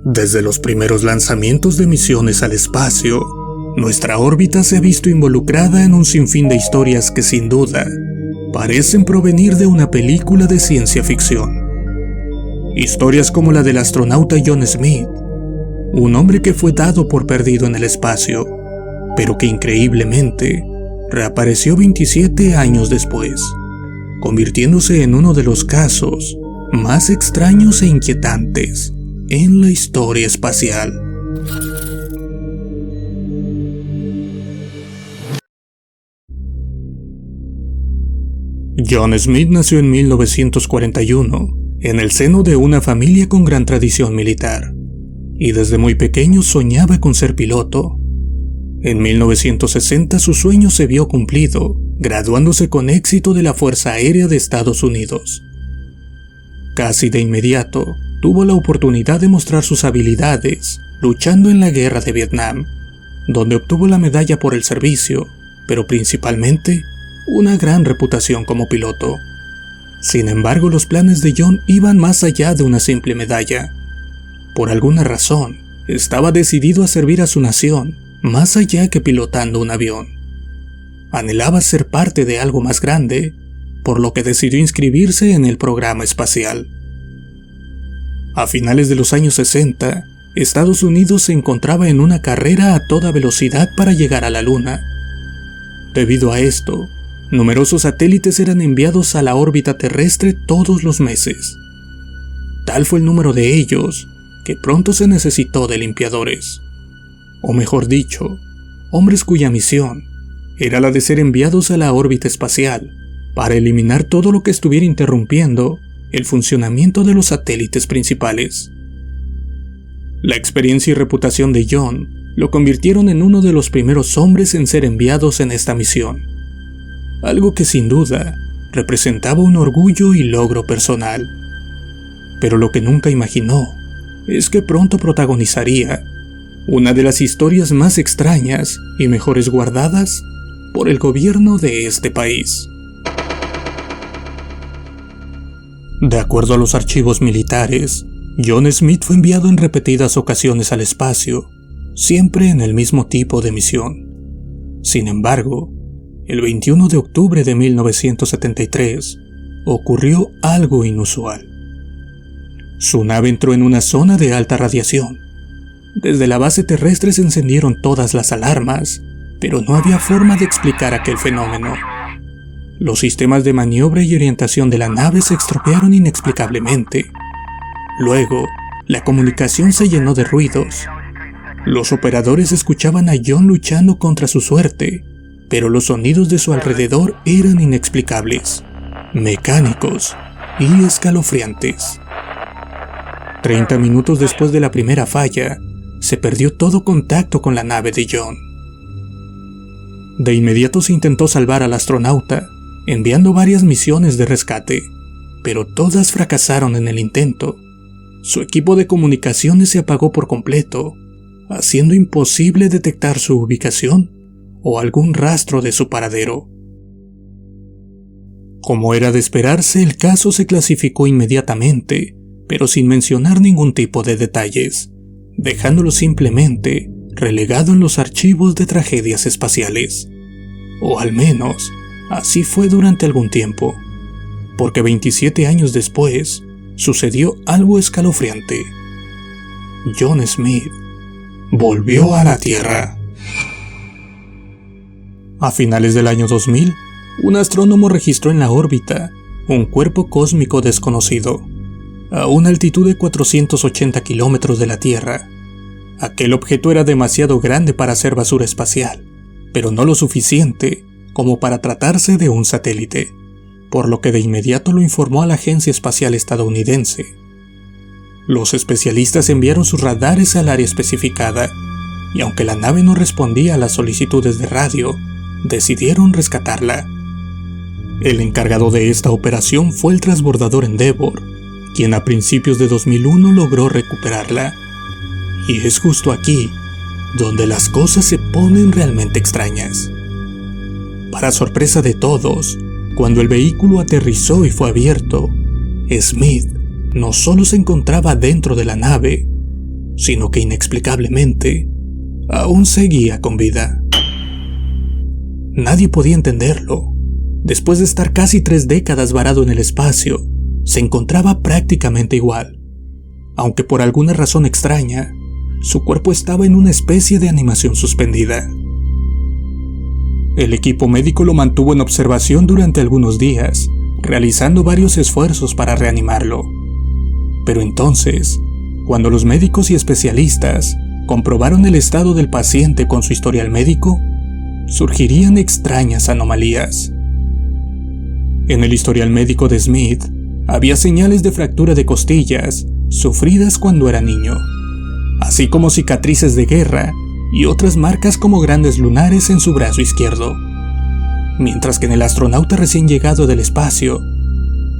Desde los primeros lanzamientos de misiones al espacio, nuestra órbita se ha visto involucrada en un sinfín de historias que sin duda parecen provenir de una película de ciencia ficción. Historias como la del astronauta John Smith, un hombre que fue dado por perdido en el espacio, pero que increíblemente reapareció 27 años después, convirtiéndose en uno de los casos más extraños e inquietantes en la historia espacial. John Smith nació en 1941, en el seno de una familia con gran tradición militar, y desde muy pequeño soñaba con ser piloto. En 1960 su sueño se vio cumplido, graduándose con éxito de la Fuerza Aérea de Estados Unidos. Casi de inmediato, tuvo la oportunidad de mostrar sus habilidades luchando en la Guerra de Vietnam, donde obtuvo la medalla por el servicio, pero principalmente una gran reputación como piloto. Sin embargo, los planes de John iban más allá de una simple medalla. Por alguna razón, estaba decidido a servir a su nación, más allá que pilotando un avión. Anhelaba ser parte de algo más grande, por lo que decidió inscribirse en el programa espacial. A finales de los años 60, Estados Unidos se encontraba en una carrera a toda velocidad para llegar a la Luna. Debido a esto, numerosos satélites eran enviados a la órbita terrestre todos los meses. Tal fue el número de ellos, que pronto se necesitó de limpiadores. O mejor dicho, hombres cuya misión era la de ser enviados a la órbita espacial para eliminar todo lo que estuviera interrumpiendo el funcionamiento de los satélites principales. La experiencia y reputación de John lo convirtieron en uno de los primeros hombres en ser enviados en esta misión, algo que sin duda representaba un orgullo y logro personal. Pero lo que nunca imaginó es que pronto protagonizaría una de las historias más extrañas y mejores guardadas por el gobierno de este país. De acuerdo a los archivos militares, John Smith fue enviado en repetidas ocasiones al espacio, siempre en el mismo tipo de misión. Sin embargo, el 21 de octubre de 1973 ocurrió algo inusual. Su nave entró en una zona de alta radiación. Desde la base terrestre se encendieron todas las alarmas, pero no había forma de explicar aquel fenómeno. Los sistemas de maniobra y orientación de la nave se estropearon inexplicablemente. Luego, la comunicación se llenó de ruidos. Los operadores escuchaban a John luchando contra su suerte, pero los sonidos de su alrededor eran inexplicables, mecánicos y escalofriantes. 30 minutos después de la primera falla, se perdió todo contacto con la nave de John. De inmediato se intentó salvar al astronauta, enviando varias misiones de rescate, pero todas fracasaron en el intento. Su equipo de comunicaciones se apagó por completo, haciendo imposible detectar su ubicación o algún rastro de su paradero. Como era de esperarse, el caso se clasificó inmediatamente, pero sin mencionar ningún tipo de detalles, dejándolo simplemente relegado en los archivos de tragedias espaciales. O al menos, así fue durante algún tiempo, porque 27 años después, sucedió algo escalofriante. John Smith volvió a la Tierra. A finales del año 2000, un astrónomo registró en la órbita un cuerpo cósmico desconocido, a una altitud de 480 kilómetros de la Tierra. Aquel objeto era demasiado grande para ser basura espacial, pero no lo suficiente como para tratarse de un satélite, por lo que de inmediato lo informó a la Agencia Espacial Estadounidense. Los especialistas enviaron sus radares al área especificada, y aunque la nave no respondía a las solicitudes de radio, decidieron rescatarla. El encargado de esta operación fue el transbordador Endeavour, quien a principios de 2001 logró recuperarla. Y es justo aquí donde las cosas se ponen realmente extrañas. Para sorpresa de todos, cuando el vehículo aterrizó y fue abierto, Smith no solo se encontraba dentro de la nave, sino que inexplicablemente aún seguía con vida. Nadie podía entenderlo. Después de estar casi 3 décadas varado en el espacio, se encontraba prácticamente igual, aunque por alguna razón extraña, su cuerpo estaba en una especie de animación suspendida. El equipo médico lo mantuvo en observación durante algunos días, realizando varios esfuerzos para reanimarlo. Pero entonces, cuando los médicos y especialistas comprobaron el estado del paciente con su historial médico, surgirían extrañas anomalías. En el historial médico de Smith, había señales de fractura de costillas sufridas cuando era niño, así como cicatrices de guerra y otras marcas como grandes lunares en su brazo izquierdo. Mientras que en el astronauta recién llegado del espacio,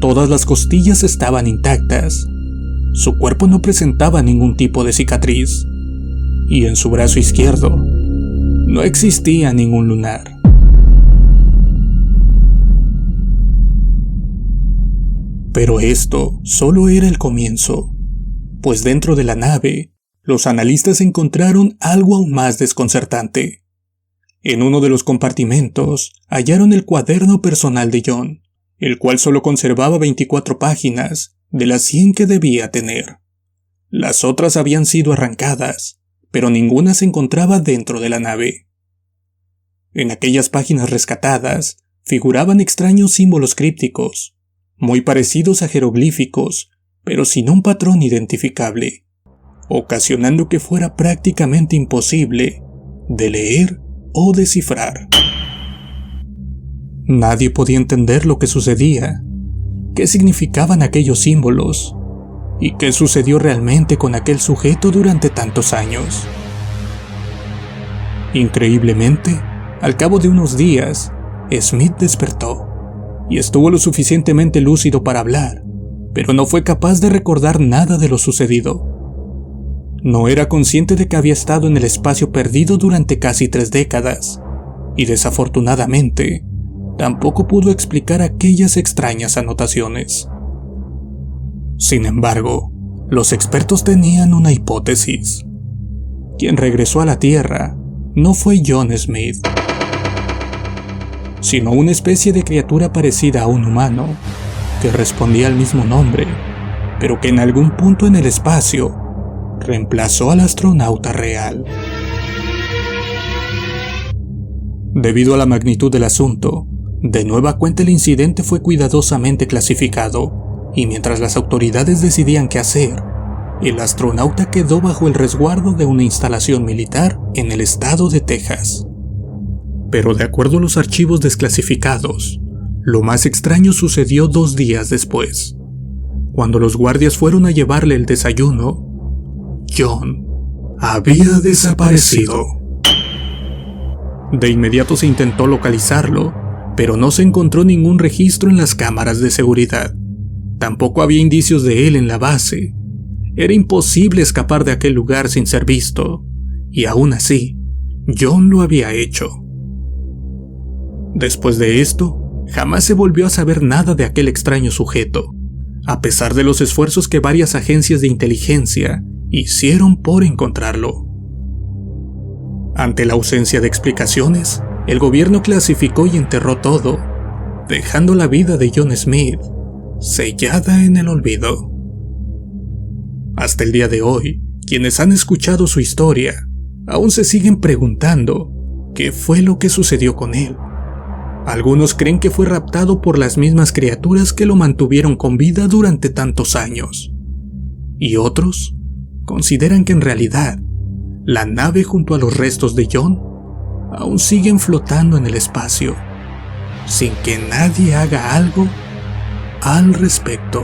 todas las costillas estaban intactas, su cuerpo no presentaba ningún tipo de cicatriz, y en su brazo izquierdo no existía ningún lunar. Pero esto solo era el comienzo, pues dentro de la nave, los analistas encontraron algo aún más desconcertante. En uno de los compartimentos hallaron el cuaderno personal de John, el cual solo conservaba 24 páginas de las 100 que debía tener. Las otras habían sido arrancadas, pero ninguna se encontraba dentro de la nave. En aquellas páginas rescatadas figuraban extraños símbolos crípticos, muy parecidos a jeroglíficos, pero sin un patrón identificable, ocasionando que fuera prácticamente imposible de leer o descifrar. Nadie podía entender lo que sucedía, qué significaban aquellos símbolos y qué sucedió realmente con aquel sujeto durante tantos años. Increíblemente, al cabo de unos días, Smith despertó y estuvo lo suficientemente lúcido para hablar, pero no fue capaz de recordar nada de lo sucedido. No era consciente de que había estado en el espacio perdido durante casi 3 décadas, y desafortunadamente, tampoco pudo explicar aquellas extrañas anotaciones. Sin embargo, los expertos tenían una hipótesis. Quien regresó a la Tierra no fue John Smith, sino una especie de criatura parecida a un humano, que respondía al mismo nombre, pero que en algún punto en el espacio reemplazó al astronauta real. Debido a la magnitud del asunto, de nueva cuenta el incidente fue cuidadosamente clasificado, y mientras las autoridades decidían qué hacer, el astronauta quedó bajo el resguardo de una instalación militar en el estado de Texas. Pero de acuerdo a los archivos desclasificados, lo más extraño sucedió 2 días después. Cuando los guardias fueron a llevarle el desayuno, John había desaparecido. De inmediato se intentó localizarlo, pero no se encontró ningún registro en las cámaras de seguridad. Tampoco había indicios de él en la base. Era imposible escapar de aquel lugar sin ser visto, y aún así, John lo había hecho. Después de esto, jamás se volvió a saber nada de aquel extraño sujeto, a pesar de los esfuerzos que varias agencias de inteligencia hicieron por encontrarlo. Ante la ausencia de explicaciones, el gobierno clasificó y enterró todo, dejando la vida de John Smith sellada en el olvido. Hasta el día de hoy, quienes han escuchado su historia aún se siguen preguntando qué fue lo que sucedió con él. Algunos creen que fue raptado por las mismas criaturas que lo mantuvieron con vida durante tantos años, y otros consideran que en realidad la nave junto a los restos de John aún siguen flotando en el espacio, sin que nadie haga algo al respecto.